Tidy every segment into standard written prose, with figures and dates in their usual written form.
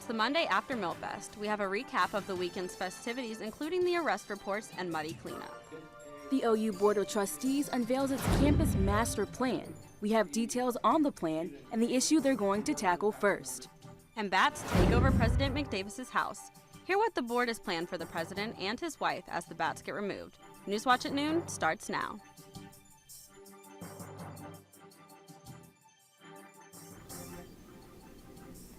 the Monday after Millfest. We have a recap of the weekend's festivities, including the arrest reports and muddy cleanup. The OU Board of Trustees unveils its campus master plan. We have details on the plan and the issue they're going to tackle first. And bats take over President McDavis's house. Hear what the board has planned for the president and his wife as the bats get removed. Newswatch at Noon starts now.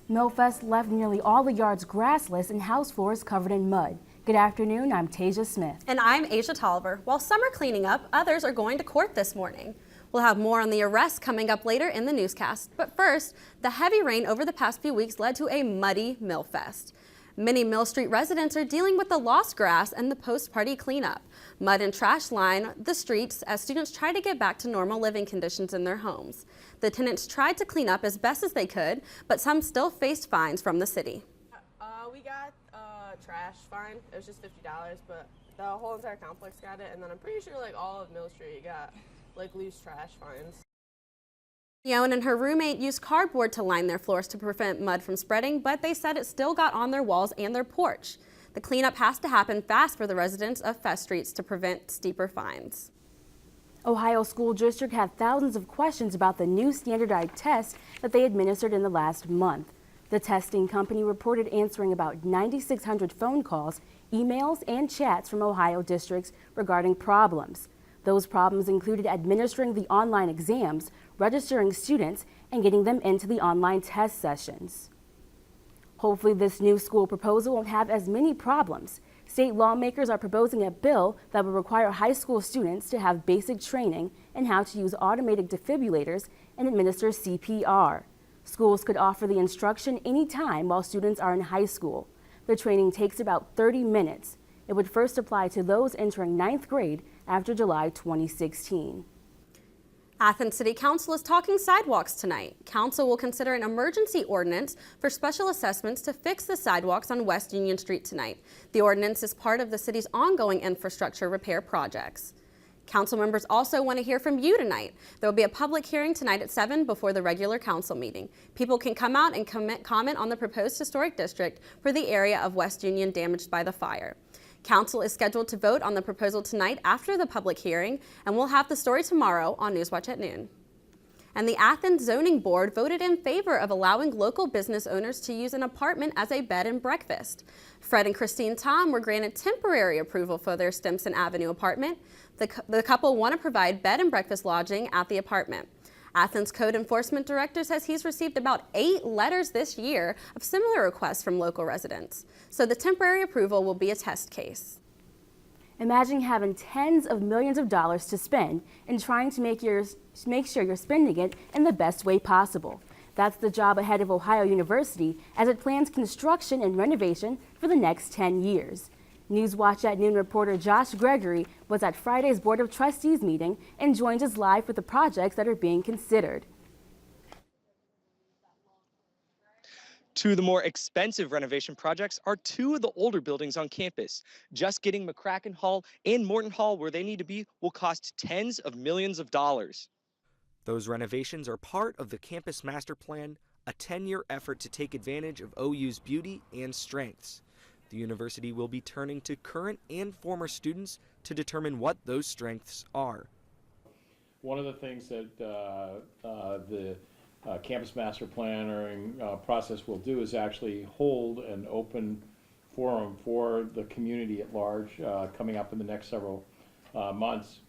Millfest left nearly all the yards grassless and house floors covered in mud. Good afternoon, I'm Tasia Smith. And I'm Asia Tolliver. While some are cleaning up, others are going to court this morning. We'll have more on the arrest coming up later in the newscast. But first, the heavy rain over the past few weeks led to a muddy Millfest. Many Mill Street residents are dealing with the lost grass and the post-party cleanup. Mud and trash line the streets as students try to get back to normal living conditions in their homes. The tenants tried to clean up as best as they could, but some still faced fines from the city. We got a trash fine. It was just $50, but the whole entire complex got it, and then I'm pretty sure like all of Mill Street got like loose trash fines. Yoan and her roommate used cardboard to line their floors to prevent mud from spreading, but they said it still got on their walls and their porch. The cleanup has to happen fast for the residents of Fest Streets to prevent steeper fines. Ohio School District had thousands of questions about the new standardized test that they administered in the last month. The testing company reported answering about 9,600 phone calls, emails, and chats from Ohio districts regarding problems. Those problems included administering the online exams, registering students, and getting them into the online test sessions. Hopefully this new school proposal won't have as many problems. State lawmakers are proposing a bill that would require high school students to have basic training in how to use automated defibrillators and administer CPR. Schools could offer the instruction anytime while students are in high school. The training takes about 30 minutes. It would first apply to those entering 9th grade after July 2016. Athens City Council is talking sidewalks tonight. Council will consider an emergency ordinance for special assessments to fix the sidewalks on West Union Street tonight. The ordinance is part of the city's ongoing infrastructure repair projects. Council members also want to hear from you tonight. There will be a public hearing tonight at 7 before the regular council meeting. People can come out and comment on the proposed historic district for the area of West Union damaged by the fire. Council is scheduled to vote on the proposal tonight after the public hearing, and we'll have the story tomorrow on Newswatch at Noon. And the Athens Zoning Board voted in favor of allowing local business owners to use an apartment as a bed and breakfast. Fred and Christine Tom were granted temporary approval for their Stimson Avenue apartment. The couple want to provide bed and breakfast lodging at the apartment. Athens Code Enforcement Director says he's received about 8 letters this year of similar requests from local residents. So the temporary approval will be a test case. Imagine having tens of millions of dollars to spend and trying to make sure you're spending it in the best way possible. That's the job ahead of Ohio University as it plans construction and renovation for the next 10 years. Newswatch at Noon reporter Josh Gregory was at Friday's Board of Trustees meeting and joins us live with the projects that are being considered. Two of the more expensive renovation projects are 2 of the older buildings on campus. Just getting McCracken Hall and Morton Hall where they need to be will cost tens of millions of dollars. Those renovations are part of the campus master plan, a 10-year effort to take advantage of OU's beauty and strengths. The university will be turning to current and former students to determine what those strengths are. One of the things that the campus master planning process will do is actually hold an open forum for the community at large coming up in the next several months,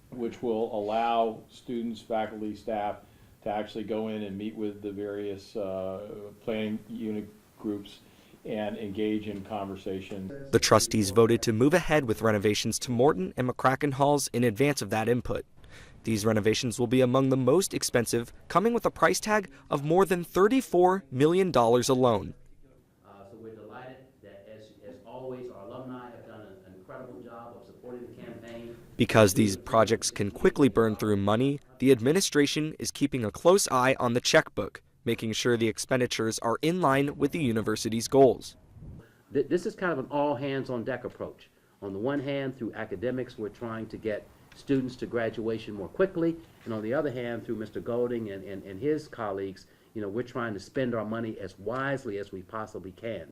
which will allow students, faculty, staff to actually go in and meet with the various planning unit groups and engage in conversation. The trustees voted to move ahead with renovations to Morton and McCracken Halls in advance of that input. These renovations will be among the most expensive, coming with a price tag of more than $34 million alone. So we're delighted that, as always, our alumni have done an incredible job of supporting the campaign. Because these projects can quickly burn through money, the administration is keeping a close eye on the checkbook, making sure the expenditures are in line with the university's goals. This is kind of an all-hands-on-deck approach. On the one hand, through academics, we're trying to get students to graduation more quickly, and on the other hand, through Mr. Golding and his colleagues we're trying to spend our money as wisely as we possibly can.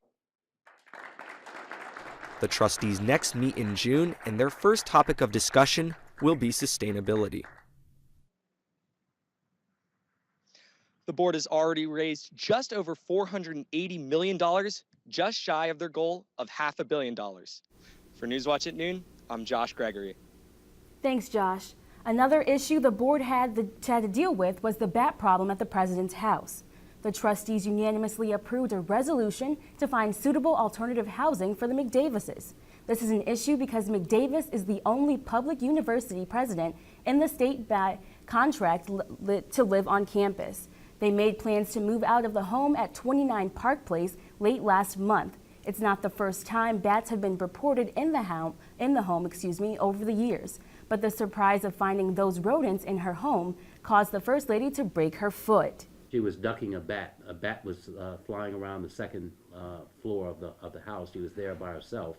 The trustees next meet in June, and their first topic of discussion will be sustainability. The board has already raised just over $480 million, just shy of their goal of $500 million. For Newswatch at Noon, I'm Josh Gregory. Thanks, Josh. Another issue the board had to deal with was the bat problem at the president's house. The trustees unanimously approved a resolution to find suitable alternative housing for the McDavises. This is an issue because McDavis is the only public university president in the state by contract to live on campus. They made plans to move out of the home at 29 Park Place late last month. It's not the first time bats have been reported in the home over the years. But the surprise of finding those rodents in her home caused the First Lady to break her foot. She was ducking a bat. A bat was flying around the second floor of the house. She was there by herself,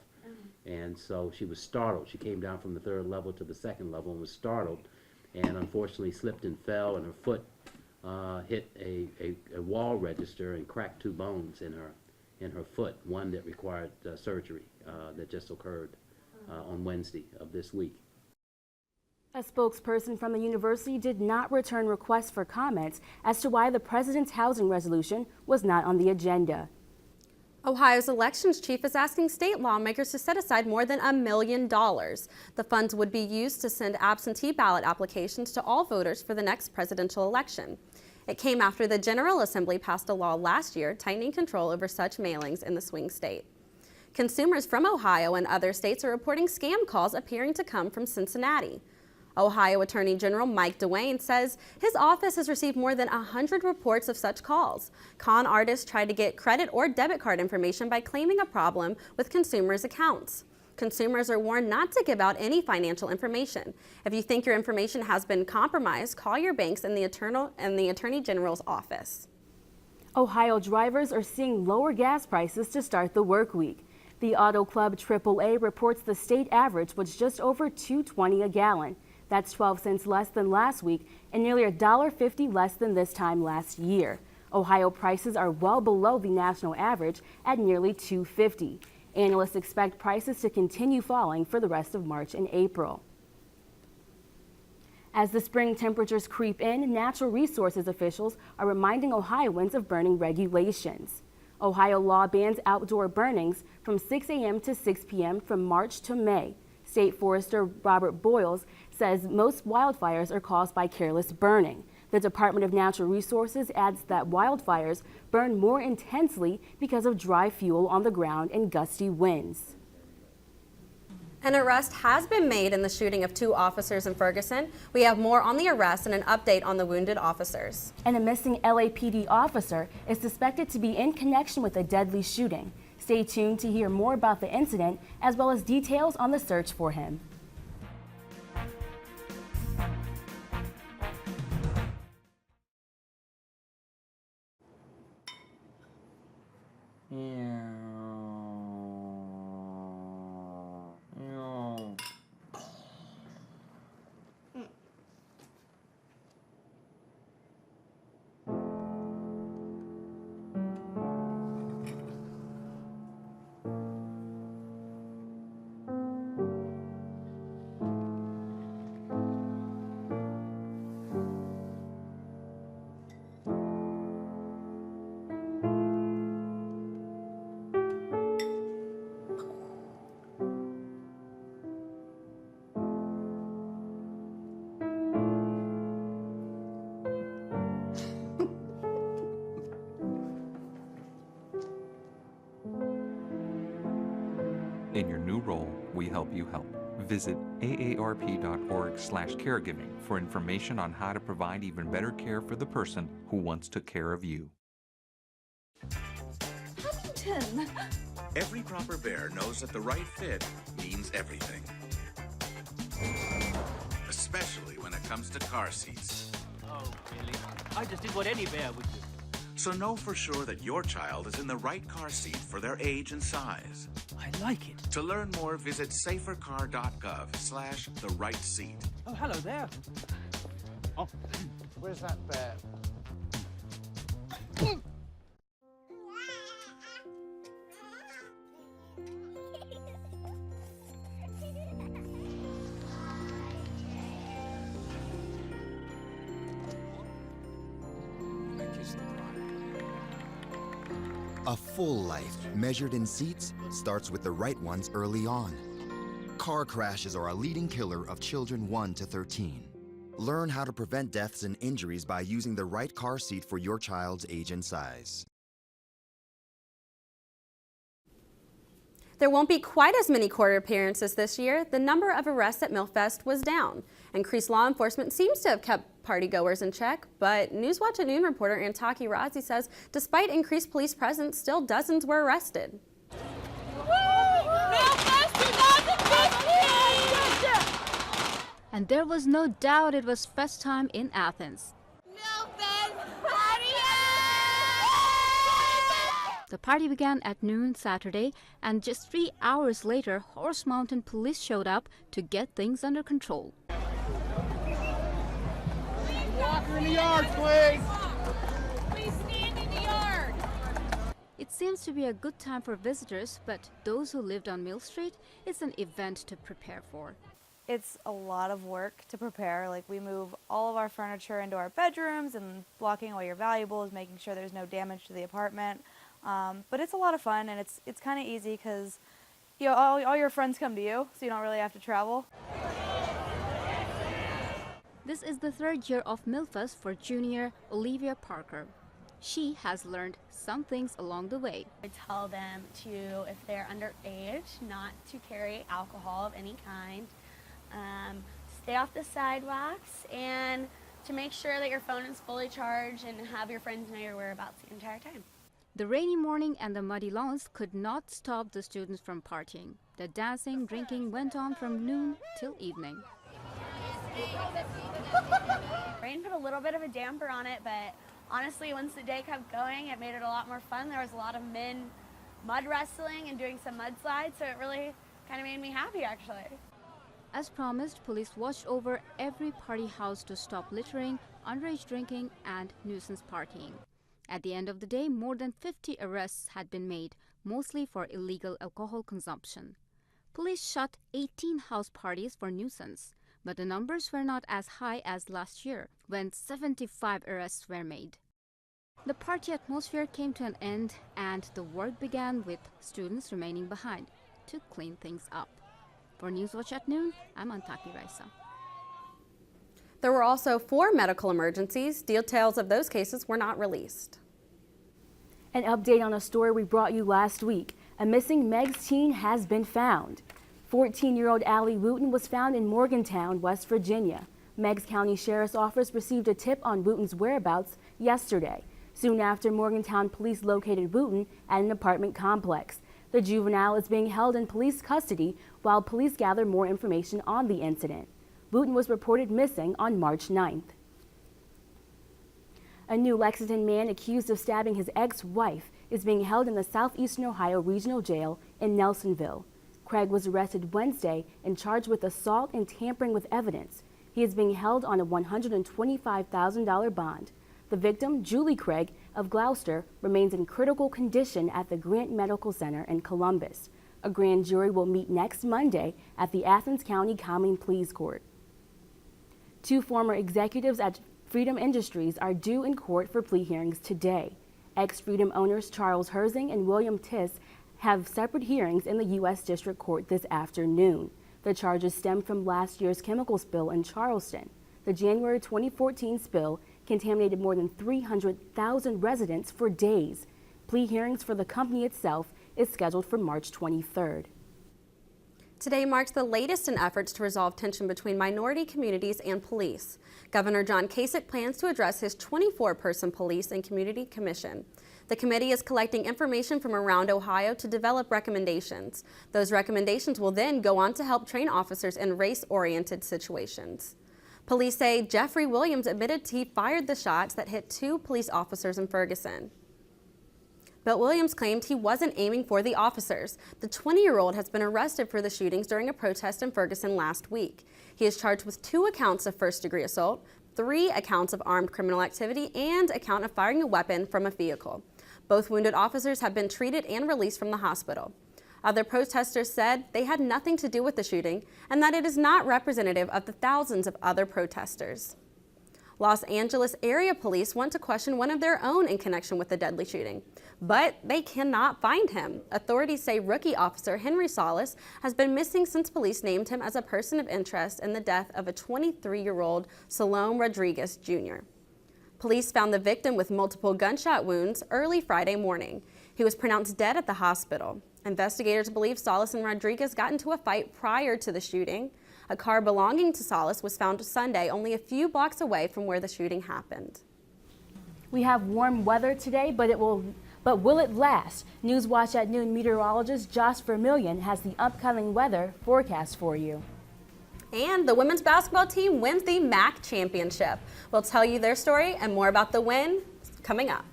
and so she was startled. She came down from the third level to the second level and was startled, and unfortunately slipped and fell, and her foot hit a wall register and cracked 2 bones in her foot. One that required surgery that just occurred on Wednesday of this week. A spokesperson from the university did not return requests for comments as to why the president's housing resolution was not on the agenda. Ohio's elections chief is asking state lawmakers to set aside more than $1 million. The funds would be used to send absentee ballot applications to all voters for the next presidential election. It came after the General Assembly passed a law last year tightening control over such mailings in the swing state. Consumers from Ohio and other states are reporting scam calls appearing to come from Cincinnati. Ohio Attorney General Mike DeWayne says his office has received more than 100 reports of such calls. Con artists try to get credit or debit card information by claiming a problem with consumers' accounts. Consumers are warned not to give out any financial information. If you think your information has been compromised, call your banks and the Attorney General's office. Ohio drivers are seeing lower gas prices to start the work week. The Auto Club AAA reports the state average was just over $2.20 a gallon. That's 12 cents less than last week and nearly $1.50 less than this time last year. Ohio prices are well below the national average at nearly $2.50. Analysts expect prices to continue falling for the rest of March and April. As the spring temperatures creep in, natural resources officials are reminding Ohioans of burning regulations. Ohio law bans outdoor burnings from 6 a.m. to 6 p.m. from March to May. State Forester Robert Boyles says most wildfires are caused by careless burning. The Department of Natural Resources adds that wildfires burn more intensely because of dry fuel on the ground and gusty winds. An arrest has been made in the shooting of 2 officers in Ferguson. We have more on the arrest and an update on the wounded officers. And a missing LAPD officer is suspected to be in connection with a deadly shooting. Stay tuned to hear more about the incident as well as details on the search for him. In your new role, we help you help. Visit aarp.org/caregiving for information on how to provide even better care for the person who once took care of you. Huntington! Every proper bear knows that the right fit means everything. Especially when it comes to car seats. Oh, really? I just did what any bear would do. So know for sure that your child is in the right car seat for their age and size. I like it. To learn more, visit safercar.gov/the-right-seat. Oh, hello there. Oh. Where's that bear? A full life, measured in seats, starts with the right ones early on. Car crashes are a leading killer of children 1 to 13. Learn how to prevent deaths and injuries by using the right car seat for your child's age and size. There won't be quite as many court appearances this year. The number of arrests at Millfest was down. Increased law enforcement seems to have kept partygoers in check, but Newswatch Noon reporter Antaki Razi says despite increased police presence, still dozens were arrested. And there was no doubt it was fest time in Athens. The party began at noon Saturday, and just 3 hours later, Horse Mountain Police showed up to get things under control. Walk in the yard, please! Please stand in the yard! It seems to be a good time for visitors, but those who lived on Mill Street, it's an event to prepare for. It's a lot of work to prepare. Like, we move all of our furniture into our bedrooms and blocking all your valuables, making sure there's no damage to the apartment. But it's a lot of fun, and it's kind of easy because all your friends come to you, so you don't really have to travel. This is the third year of Millfest for junior Olivia Parker. She has learned some things along the way. I tell them to, if they're underage, not to carry alcohol of any kind, stay off the sidewalks, and to make sure that your phone is fully charged and have your friends know your whereabouts the entire time. The rainy morning and the muddy lawns could not stop the students from partying. The dancing, drinking went on from noon till evening. Rain put a little bit of a damper on it, but honestly, once the day kept going, it made it a lot more fun. There was a lot of men mud wrestling and doing some mudslides, so it really kind of made me happy, actually. As promised, police watched over every party house to stop littering, underage drinking, and nuisance partying. At the end of the day, more than 50 arrests had been made, mostly for illegal alcohol consumption. Police shut 18 house parties for nuisance, but the numbers were not as high as last year, when 75 arrests were made. The party atmosphere came to an end, and the work began with students remaining behind to clean things up. For Newswatch at Noon, I'm Antaki Raisa. There were also 4 medical emergencies. Details of those cases were not released. An update on a story we brought you last week. A missing Meigs teen has been found. 14-year-old Allie Wooten was found in Morgantown, West Virginia. Meigs County Sheriff's Office received a tip on Wooten's whereabouts yesterday. Soon after, Morgantown police located Wooten at an apartment complex. The juvenile is being held in police custody while police gather more information on the incident. Wooten was reported missing on March 9th. A new Lexington man accused of stabbing his ex-wife is being held in the Southeastern Ohio Regional Jail in Nelsonville. Craig was arrested Wednesday and charged with assault and tampering with evidence. He is being held on a $125,000 bond. The victim, Julie Craig of Gloucester, remains in critical condition at the Grant Medical Center in Columbus. A grand jury will meet next Monday at the Athens County Common Pleas Court. 2 former executives at Freedom Industries are due in court for plea hearings today. Ex-Freedom owners Charles Herzing and William Tiss have separate hearings in the U.S. District Court this afternoon. The charges stem from last year's chemical spill in Charleston. The January 2014 spill contaminated more than 300,000 residents for days. Plea hearings for the company itself is scheduled for March 23rd. Today marks the latest in efforts to resolve tension between minority communities and police. Governor John Kasich plans to address his 24-person Police and Community Commission. The committee is collecting information from around Ohio to develop recommendations. Those recommendations will then go on to help train officers in race-oriented situations. Police say Jeffrey Williams admitted he fired the shots that hit 2 police officers in Ferguson. But Williams claimed he wasn't aiming for the officers. The 20-year-old has been arrested for the shootings during a protest in Ferguson last week. He is charged with 2 accounts of first-degree assault, 3 accounts of armed criminal activity and a count of firing a weapon from a vehicle. Both wounded officers have been treated and released from the hospital. Other protesters said they had nothing to do with the shooting and that it is not representative of the thousands of other protesters. Los Angeles area police want to question one of their own in connection with the deadly shooting, but they cannot find him. Authorities say rookie officer Henry Salas has been missing since police named him as a person of interest in the death of a 23-year-old Salome Rodriguez Jr. Police found the victim with multiple gunshot wounds early Friday morning. He was pronounced dead at the hospital. Investigators believe Salas and Rodriguez got into a fight prior to the shooting. A car belonging to Salas was found Sunday only a few blocks away from where the shooting happened. We have warm weather today, but will it last? Newswatch at Noon meteorologist Josh Vermillion has the upcoming weather forecast for you. And the women's basketball team wins the MAC championship. We'll tell you their story and more about the win coming up.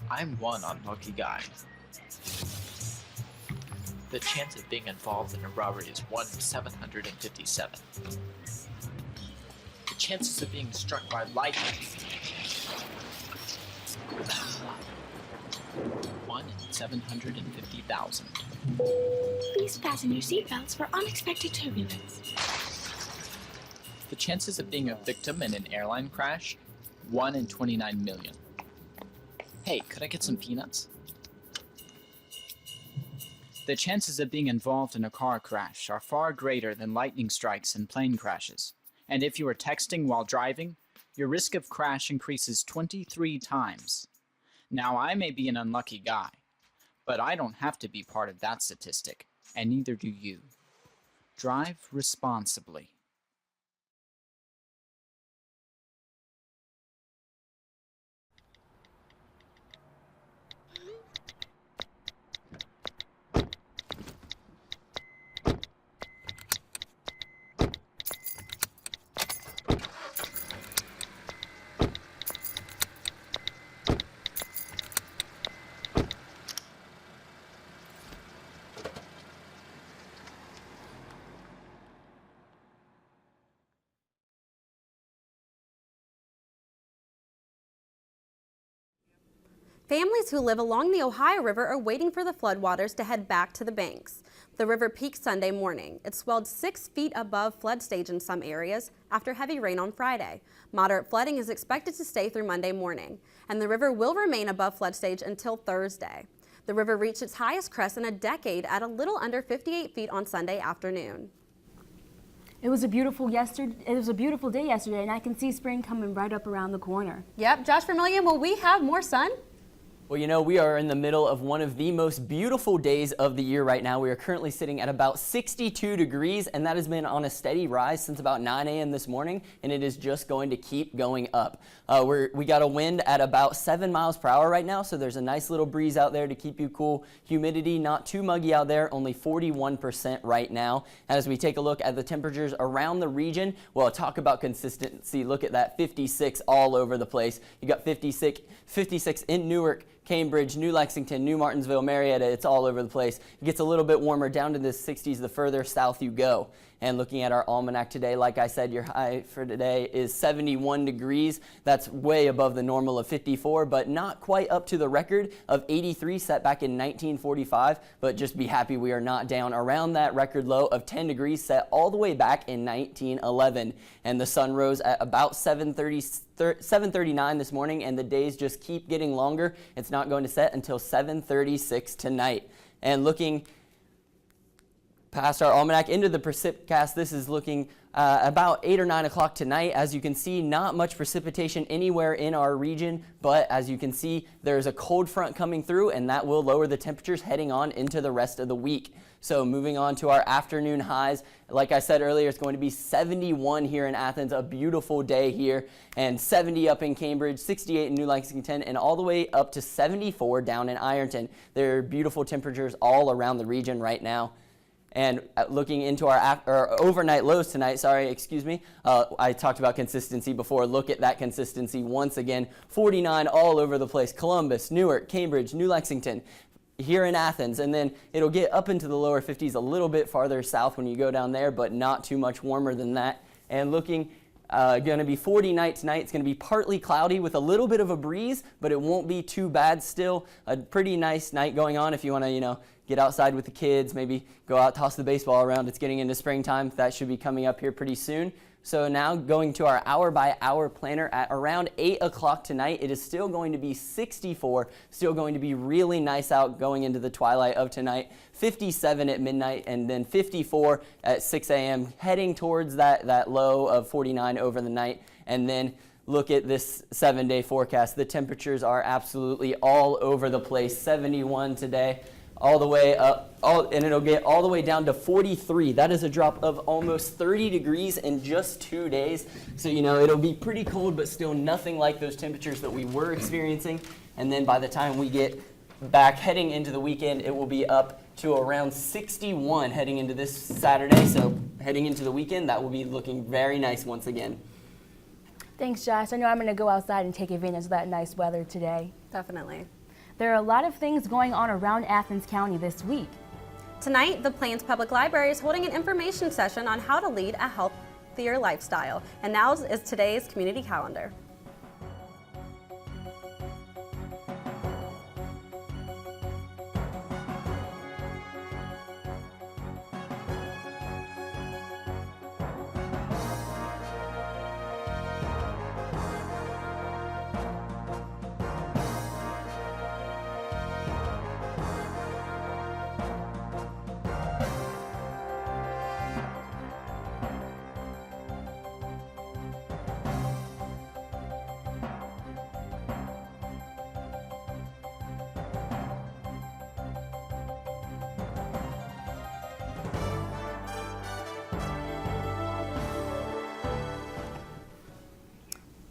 I'm one unlucky guy. The chance of being involved in a robbery is 1 in 757. The chances of being struck by lightning 1 in 750,000. Please fasten your seatbelts for unexpected turbulence. The chances of being a victim in an airline crash 1 in 29 million. Hey, could I get some peanuts? The chances of being involved in a car crash are far greater than lightning strikes and plane crashes. And if you are texting while driving, your risk of crash increases 23 times. Now, I may be an unlucky guy, but I don't have to be part of that statistic, and neither do you. Drive responsibly. Families who live along the Ohio River are waiting for the floodwaters to head back to the banks. The river peaked Sunday morning. It swelled 6 feet above flood stage in some areas after heavy rain on Friday. Moderate flooding is expected to stay through Monday morning, and the river will remain above flood stage until Thursday. The river reached its highest crest in a decade at a little under 58 feet on Sunday afternoon. It was a beautiful day yesterday, and I can see spring coming right up around the corner. Yep, Josh Vermillion, will we have more sun? Well, you know, we are in the middle of one of the most beautiful days of the year right now. We are currently sitting at about 62 degrees, and that has been on a steady rise since about 9 a.m. this morning, and it is just going to keep going up. We got a wind at about 7 miles per hour right now, so there's a nice little breeze out there to keep you cool. Humidity not too muggy out there, only 41% right now. And as we take a look at the temperatures around the region, well, talk about consistency. Look at that, 56 all over the place. You got 56 in Newark, Cambridge, New Lexington, New Martinsville, Marietta. It's all over the place. It gets a little bit warmer down to the 60s the further south you go. And looking at our almanac today, like I said, your high for today is 71 degrees. That's way above the normal of 54, but not quite up to the record of 83 set back in 1945. But just be happy we are not down around that record low of 10 degrees set all the way back in 1911. And the sun rose at about 7:39 this morning, and the days just keep getting longer. It's not going to set until 7:36 tonight. And looking past our almanac into the precipcast, this is looking about 8 or 9 o'clock tonight. As you can see, not much precipitation anywhere in our region, but as you can see, there's a cold front coming through, and that will lower the temperatures heading on into the rest of the week. So moving on to our afternoon highs, like I said earlier, it's going to be 71 here in Athens, a beautiful day here, and 70 up in Cambridge, 68 in New Lexington, and all the way up to 74 down in Ironton. There are beautiful temperatures all around the region right now. And looking into our overnight lows tonight, I talked about consistency before. Look at that consistency once again. 49 all over the place. Columbus, Newark, Cambridge, New Lexington. here in Athens, and then it'll get up into the lower 50s a little bit farther south when you go down there, but not too much warmer than that. And looking going to be 40 night tonight. It's going to be partly cloudy with a little bit of a breeze, but it won't be too bad still. A pretty nice night going on if you want to, get outside with the kids, maybe go out, toss the baseball around. It's getting into springtime. That should be coming up here pretty soon. So now going to our hour-by-hour planner at around 8 o'clock tonight. It is still going to be 64, still going to be really nice out going into the twilight of tonight. 57 at midnight and then 54 at 6 a.m. heading towards that low of 49 over the night. And then look at this 7-day forecast. The temperatures are absolutely all over the place. 71 today. All the way up, and it'll get all the way down to 43. That is a drop of almost 30 degrees in just 2 days. So, it'll be pretty cold, but still nothing like those temperatures that we were experiencing. And then by the time we get back heading into the weekend, it will be up to around 61 heading into this Saturday. So heading into the weekend, that will be looking very nice once again. Thanks, Josh. I know I'm going to go outside and take advantage of that nice weather today. Definitely. There are a lot of things going on around Athens County this week. Tonight, the Plains Public Library is holding an information session on how to lead a healthier lifestyle. And now is today's community calendar.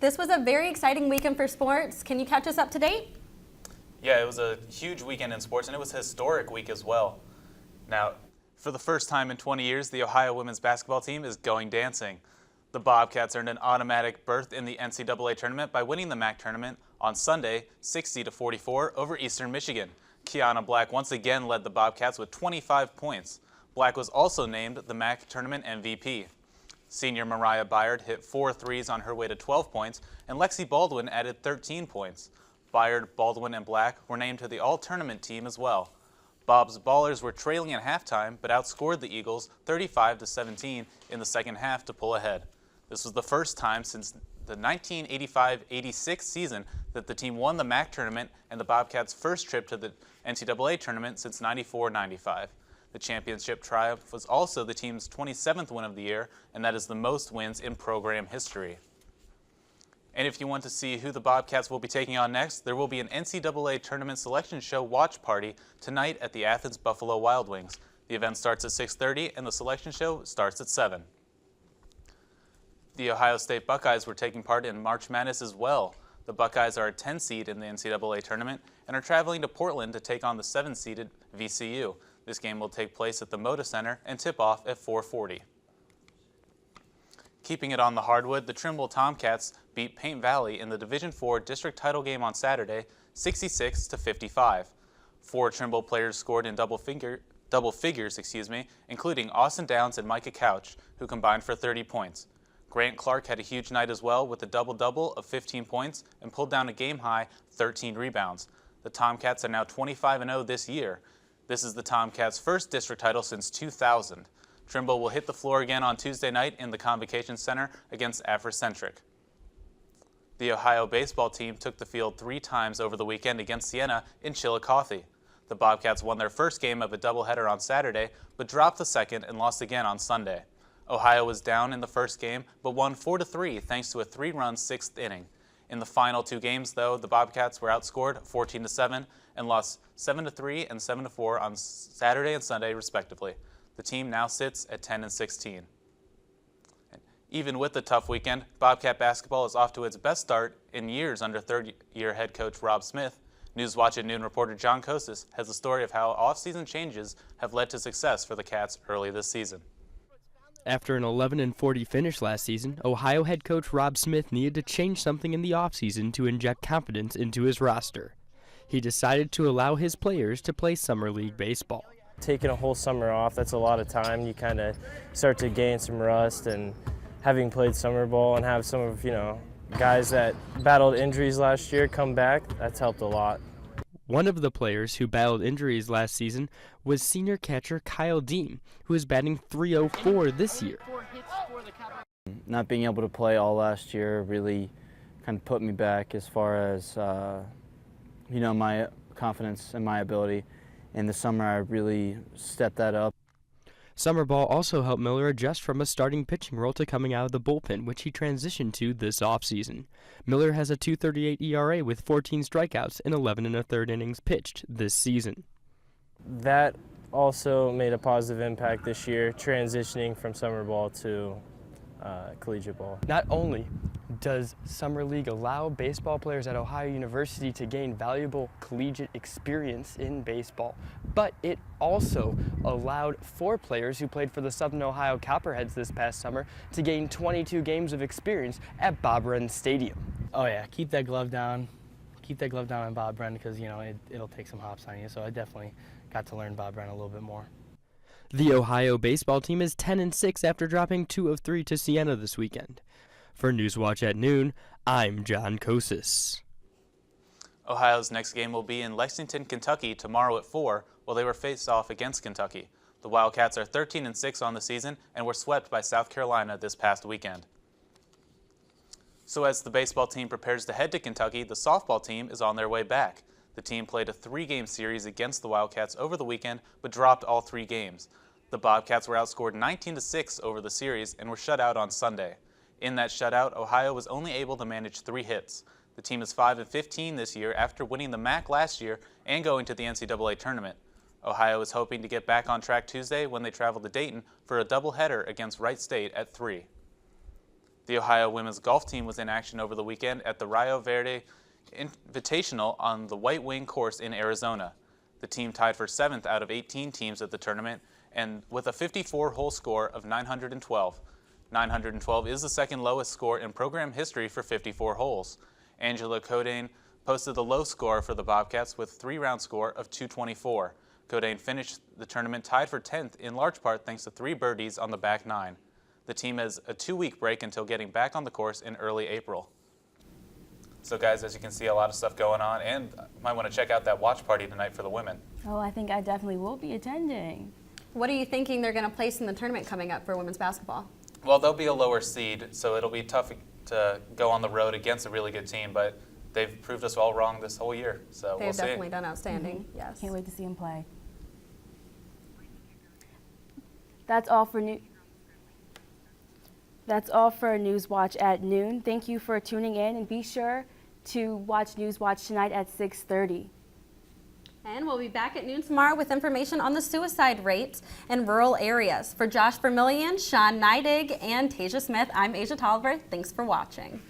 This was a very exciting weekend for sports. Can you catch us up to date? Yeah, it was a huge weekend in sports, and it was a historic week as well. Now, for the first time in 20 years, the Ohio women's basketball team is going dancing. The Bobcats earned an automatic berth in the NCAA tournament by winning the MAC tournament on Sunday, 60-44 over Eastern Michigan. Kiana Black once again led the Bobcats with 25 points. Black was also named the MAC tournament MVP. Senior Mariah Byard hit 4 threes on her way to 12 points, and Lexi Baldwin added 13 points. Byard, Baldwin, and Black were named to the all-tournament team as well. Bob's Ballers were trailing at halftime, but outscored the Eagles 35-17 in the second half to pull ahead. This was the first time since the 1985-86 season that the team won the MAC tournament and the Bobcats' first trip to the NCAA tournament since 94-95. The championship triumph was also the team's 27th win of the year, and that is the most wins in program history. And if you want to see who the Bobcats will be taking on next, there will be an NCAA tournament selection show watch party tonight at the Athens Buffalo Wild Wings. The event starts at 6:30 and the selection show starts at 7. The Ohio State Buckeyes were taking part in March Madness as well. The Buckeyes are a 10 seed in the NCAA tournament and are traveling to Portland to take on the 7-seeded VCU. This game will take place at the Moda Center and tip off at 4:40. Keeping it on the hardwood, the Trimble Tomcats beat Paint Valley in the Division IV district title game on Saturday, 66-55. 4 Trimble players scored in double figures, including Austin Downs and Micah Couch, who combined for 30 points. Grant Clark had a huge night as well with a double-double of 15 points and pulled down a game-high 13 rebounds. The Tomcats are now 25-0 this year. This is the Tomcats' first district title since 2000. Trimble will hit the floor again on Tuesday night in the Convocation Center against Afrocentric. The Ohio baseball team took the field 3 times over the weekend against Siena in Chillicothe. The Bobcats won their first game of a doubleheader on Saturday, but dropped the second and lost again on Sunday. Ohio was down in the first game, but won 4-3 thanks to a 3-run 6th inning. In the final 2 games, though, the Bobcats were outscored 14-7 and lost 7-3 and 7-4 on Saturday and Sunday, respectively. The team now sits at 10-16. Even with the tough weekend, Bobcat basketball is off to its best start in years under third-year head coach Rob Smith. Newswatch at Noon reporter John Kostis has a story of how off-season changes have led to success for the Cats early this season. After an 11-40 finish last season, Ohio head coach Rob Smith needed to change something in the offseason to inject confidence into his roster. he decided to allow his players to play summer league baseball. Taking a whole summer off, that's a lot of time. You kind of start to gain some rust, and having played summer ball and have some of, guys that battled injuries last year come back, that's helped a lot. One of the players who battled injuries last season was senior catcher Kyle Deem, who is batting .304 this year. Not being able to play all last year really kind of put me back as far as, my confidence and my ability. In the summer, I really stepped that up. Summer ball also helped Miller adjust from a starting pitching role to coming out of the bullpen, which he transitioned to this offseason. Miller has a .238 ERA with 14 strikeouts in 11 1/3 innings pitched this season. That also made a positive impact this year, transitioning from summer ball to collegiate ball. Not only does Summer League allow baseball players at Ohio University to gain valuable collegiate experience in baseball, but it also allowed 4 players who played for the Southern Ohio Copperheads this past summer to gain 22 games of experience at Bob Wren Stadium. Oh yeah, keep that glove down. Keep that glove down on Bob Wren because, it'll take some hops on you. So I definitely got to learn Bob Wren a little bit more. The Ohio baseball team is 10-6 after dropping 2 of 3 to Siena this weekend. For Newswatch at noon, I'm John Kosis. Ohio's next game will be in Lexington, Kentucky tomorrow at 4, while they were faced off against Kentucky. The Wildcats are 13-6 on the season and were swept by South Carolina this past weekend. So as the baseball team prepares to head to Kentucky, the softball team is on their way back. The team played a 3-game series against the Wildcats over the weekend, but dropped all 3 games. The Bobcats were outscored 19-6 over the series and were shut out on Sunday. In that shutout, Ohio was only able to manage 3 hits. The team is 5-15 this year after winning the MAC last year and going to the NCAA tournament. Ohio is hoping to get back on track Tuesday when they travel to Dayton for a doubleheader against Wright State at 3. The Ohio women's golf team was in action over the weekend at the Rio Verde Invitational on the White Wing course in Arizona. The team tied for 7th out of 18 teams at the tournament, and with a 54-hole score of 912. 912 is the second lowest score in program history for 54 holes. Angela Codain posted the low score for the Bobcats with a 3-round score of 224. Codain finished the tournament tied for 10th in large part thanks to 3 birdies on the back 9. The team has a 2-week break until getting back on the course in early April. So guys, as you can see, a lot of stuff going on, and might want to check out that watch party tonight for the women. Oh, I think I definitely will be attending. What are you thinking they're going to place in the tournament coming up for women's basketball? Well, they'll be a lower seed, so it'll be tough to go on the road against a really good team, but they've proved us all wrong this whole year, so we'll see. They've definitely done outstanding, yes. Can't wait to see them play. That's all for Newswatch at noon. Thank you for tuning in, and be sure to watch Newswatch tonight at 6:30. And we'll be back at noon tomorrow with information on the suicide rates in rural areas. For Josh Vermillion, Sean Neidig, and Tasia Smith, I'm Asia Tolliver. Thanks for watching.